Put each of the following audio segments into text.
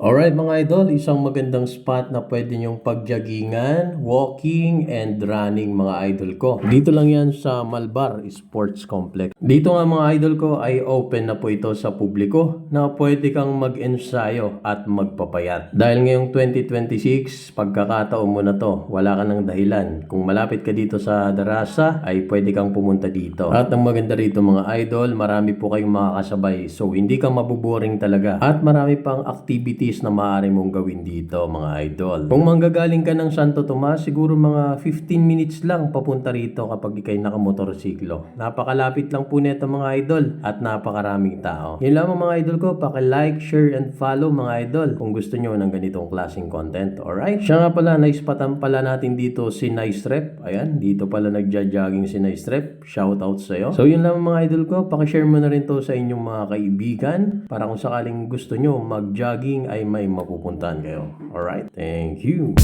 Alright mga idol, isang magandang spot na pwede nyong pagjogingan, walking, and running mga idol ko. Dito lang yan sa Malbar Sports Complex. Dito nga mga idol ko ay open na po ito sa publiko na pwede kang mag-ensayo at magpapayat. Dahil ngayong 2026, pagkakataon mo na to, wala ka ng dahilan. Kung malapit ka dito sa Darasa, ay pwede kang pumunta dito. At ang maganda rito mga idol, marami po kayong makakasabay. So hindi ka mabuboring talaga. At marami pang activities na maaari mong gawin dito mga idol. Kung manggagaling ka ng Santo Tomas, siguro mga 15 minutes lang papunta rito kapag ikay nakamotorsiklo. Napakalapit lang po nito mga idol at napakaraming tao. Yun lamang mga idol ko, paki-like, share, and follow mga idol kung gusto nyo ng ganitong klaseng content. Alright? Siya nga pala, naispatan pala natin dito si Nice Rep. Ayan, dito pala nagja-jogging si Nice Rep. Shoutout sa'yo. So yun lamang mga idol ko, paki-share mo na rin to sa inyong mga kaibigan para kung sakaling gusto nyo mag-jogging ay may mapupuntahan kayo. Alright? Thank you!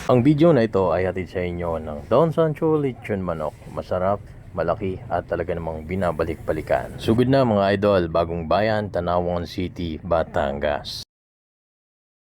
Ang video na ito ay hatid sa inyo ng Don Sancho Lechon Manok. Masarap, malaki at talaga namang binabalik-balikan. Sugod na mga idol, Bagong Bayan, Tanawan City, Batangas.